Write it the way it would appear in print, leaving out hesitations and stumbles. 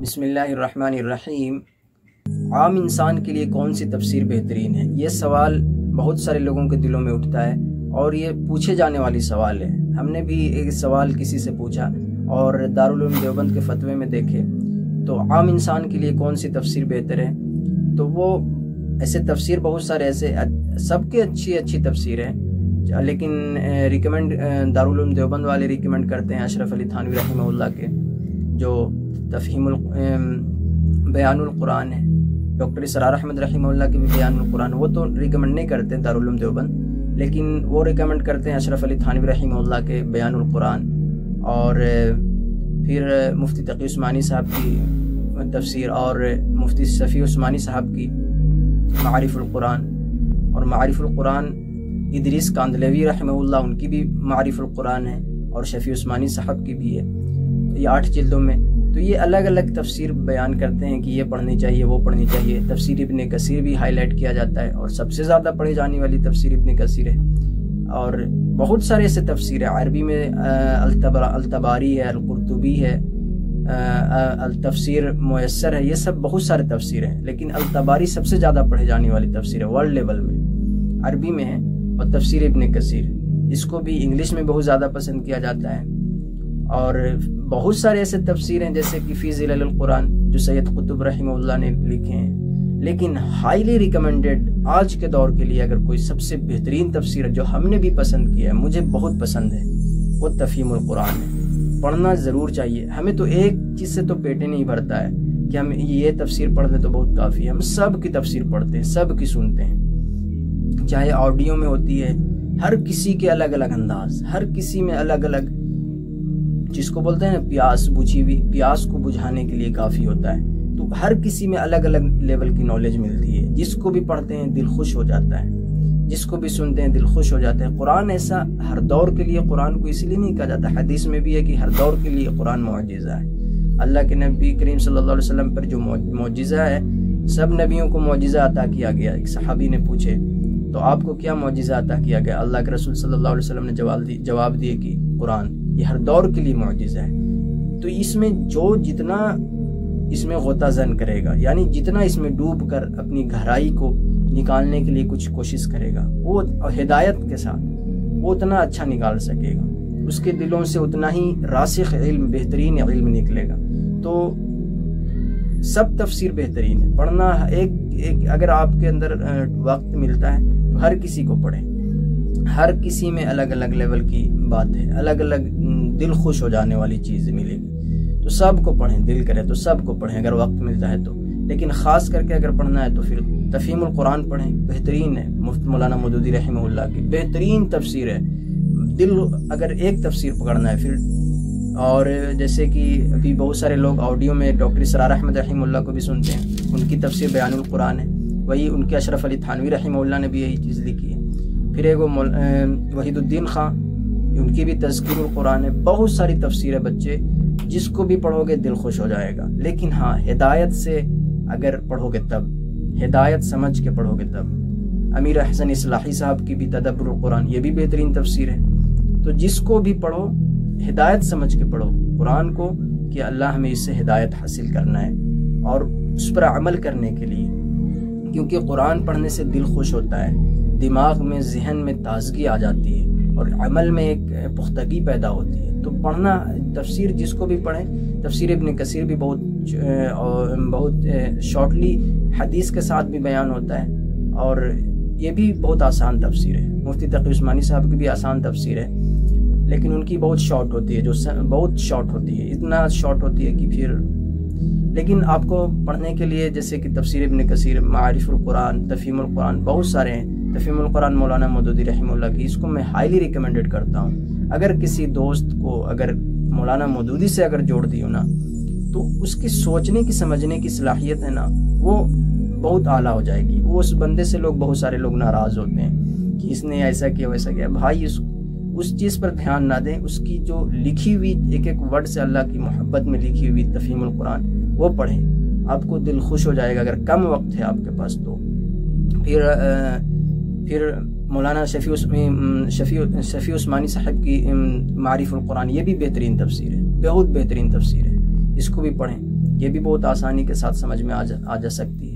بسم اللہ الرحمن الرحیم۔ عام انسان کے لیے کون سی تفسیر بہترین ہے؟ یہ سوال بہت سارے لوگوں کے دلوں میں اٹھتا ہے اور یہ پوچھے جانے والی سوال ہے۔ ہم نے بھی ایک سوال کسی سے پوچھا اور دارالعلوم دیوبند کے فتوے میں دیکھے تو عام انسان کے لیے کون سی تفسیر بہتر ہے، تو وہ ایسے تفسیر بہت سارے ایسے سب کے اچھی تفسیر ہے، لیکن ریکمنڈ دارالعلوم دیوبند والے ریکمنڈ کرتے ہیں اشرف علی تھانوی رحمہ اللہ کے جو تفہیم بیان القرآن ہے، ڈاکٹر اسرار احمد رحمہ اللہ کے بھی بیان القرآن، وہ تو ریکمنڈ نہیں کرتے دارالعلوم دیوبند، لیکن وہ ریکمنڈ کرتے ہیں اشرف علی تھانوی رحمہ اللہ کے بیان القرآن، اور پھر مفتی تقی عثمانی صاحب کی تفسیر اور مفتی شفیع عثمانی صاحب کی معارف القرآن، اور معارف القرآن ادریس کاندھلوی رحمہ اللہ ان کی بھی معارف القرآن ہے، اور شفیع عثمانی صاحب کی بھی ہے، یہ 8 جلدوں میں۔ تو یہ الگ الگ تفسیر بیان کرتے ہیں کہ یہ پڑھنی چاہیے، وہ پڑھنی چاہیے۔ تفسیر ابن کثیر بھی ہائی لائٹ کیا جاتا ہے، اور سب سے زیادہ پڑھی جانے والی تفسیر ابن کثیر ہے، اور بہت سارے ایسے تفسیر ہے۔ عربی میں التباری ہے، القرطبی ہے، التفسیر میسر ہے، یہ سب بہت سارے تفسیر ہیں، لیکن التباری سب سے زیادہ پڑھی جانے والی تفسیر ہے ورلڈ لیول میں، عربی میں ہے، اور تفسیر ابن کثیر اس کو بھی انگلش میں بہت زیادہ پسند کیا جاتا ہے۔ اور بہت سارے ایسے تفسیر ہیں جیسے کہ فی ظلال القرآن جو سید قطب رحمہ اللہ نے لکھے ہیں، لیکن ہائیلی ریکمنڈڈ آج کے دور کے لیے اگر کوئی سب سے بہترین تفسیر ہے جو ہم نے بھی پسند کیا ہے، مجھے بہت پسند ہے، وہ تفہیم القرآن ہے۔ پڑھنا ضرور چاہیے، ہمیں تو ایک چیز سے تو پیٹ نہیں بھرتا ہے کہ ہم یہ تفسیر پڑھ لیں تو بہت کافی ہے، ہم سب کی تفسیر پڑھتے ہیں، سب کی سنتے ہیں، چاہے آڈیو میں ہوتی ہے، ہر کسی کے الگ الگ انداز، ہر کسی میں الگ الگ، جس کو بولتے ہیں پیاس بجھی ہوئی، پیاس کو بجھانے کے لیے کافی ہوتا ہے، تو ہر کسی میں الگ الگ لیول کی نالج ملتی ہے، جس کو بھی پڑھتے ہیں دل خوش ہو جاتا ہے، جس کو بھی سنتے ہیں دل خوش ہو جاتا ہے۔ قرآن ایسا ہر دور کے لیے، قرآن کو اس لیے نہیں کہا جاتا، حدیث میں بھی ہے کہ ہر دور کے لیے قرآن معجزہ ہے۔ اللہ کے نبی کریم صلی اللہ علیہ وسلم پر جو معجزہ ہے، سب نبیوں کو معجزہ عطا کیا گیا۔ ایک صحابی نے پوچھے تو آپ کو کیا معجزہ عطا کیا گیا؟ اللہ کے رسول صلی اللہ علیہ وسلم نے جواب دیے کہ قرآن، یہ ہر دور کے لیے معجزہ ہے۔ تو اس میں جو جتنا اس میں غوطہ زن کرے گا، یعنی جتنا اس میں ڈوب کر اپنی گہرائی کو نکالنے کے لیے کچھ کوشش کرے گا، وہ ہدایت کے ساتھ وہ اتنا اچھا نکال سکے گا، اس کے دلوں سے اتنا ہی راسخ علم، بہترین علم نکلے گا۔ تو سب تفسیر بہترین ہے، پڑھنا ایک اگر آپ کے اندر وقت ملتا ہے تو ہر کسی کو پڑھیں، ہر کسی میں الگ الگ لیول کی بات ہے، الگ الگ دل خوش ہو جانے والی چیز ملے گی، تو سب کو پڑھیں، دل کرے تو سب کو پڑھیں اگر وقت ملتا ہے تو، لیکن خاص کر کے اگر پڑھنا ہے تو پھر تفہیم القرآن پڑھیں، بہترین ہے، مفتی مولانا مودودی رحمہ اللہ کی بہترین تفسیر ہے۔ دل اگر ایک تفسیر پکڑنا ہے پھر، اور جیسے کہ ابھی بہت سارے لوگ آڈیو میں ڈاکٹر اسرار احمد رحمہ اللہ کو بھی سنتے ہیں، ان کی تفسیر بیان القرآن ہے، وہی ان کے اشرف علی تھانوی رحمہ اللہ نے بھی یہی چیز لکھی ہے۔ پھر ایک وحید الدین خان، ان کی بھی تذکیر القرآن ہے، بہت ساری تفسیر ہے بچے، جس کو بھی پڑھو گے دل خوش ہو جائے گا، لیکن ہاں ہدایت سے اگر پڑھو گے تب، ہدایت سمجھ کے پڑھو گے تب۔ امیر احسن اصلاحی صاحب کی بھی تدبر القرآن، یہ بھی بہترین تفسیر ہے۔ تو جس کو بھی پڑھو ہدایت سمجھ کے پڑھو قرآن کو، کہ اللہ ہمیں اس سے ہدایت حاصل کرنا ہے اور اس پر عمل کرنے کے لیے، کیونکہ قرآن پڑھنے سے دل خوش ہوتا ہے، دماغ میں، ذہن میں تازگی آ جاتی ہے، اور عمل میں ایک پختگی پیدا ہوتی ہے۔ تو پڑھنا، تفسیر جس کو بھی پڑھیں، تفسیر ابن کثیر بھی بہت شارٹلی حدیث کے ساتھ بھی بیان ہوتا ہے، اور یہ بھی بہت آسان تفسیر ہے۔ مفتی تقی عثمانی صاحب کی بھی آسان تفسیر ہے، لیکن ان کی بہت شارٹ ہوتی ہے، جو بہت شارٹ ہوتی ہے، اتنا شارٹ ہوتی ہے کہ پھر، لیکن آپ کو پڑھنے کے لیے جیسے کہ تفسیر ابن کثیر، معارف القرآن، تفہیم القرآن، بہت سارے ہیں۔ تفہیم القرآن مولانا مودودی رحمہ اللہ کی، اس کو میں ہائیلی ریکمنڈڈ کرتا ہوں۔ اگر کسی دوست کو اگر مولانا مودودی سے اگر جوڑ دی ہو نا، تو اس کی سوچنے کی، سمجھنے کی صلاحیت ہے نا، وہ بہت اعلیٰ ہو جائے گی۔ وہ اس بندے سے بہت سارے لوگ ناراض ہوتے ہیں کہ اس نے ایسا کیا ویسا کیا، بھائی اس چیز پر دھیان نہ دیں، اس کی جو لکھی ہوئی ایک ایک ورڈ سے اللہ کی محبت میں لکھی ہوئی تفہیم القرآن، وہ پڑھیں، آپ کو دل خوش ہو جائے گا۔ اگر کم وقت ہے آپ کے پاس تو پھر مولانا شفیع عثمانی صاحب کی معارف القرآن، یہ بھی بہترین تفسیر ہے، بہت بہترین تفسیر ہے۔ اس کو بھی پڑھیں، یہ بھی بہت آسانی کے ساتھ سمجھ میں آ جا سکتی ہے۔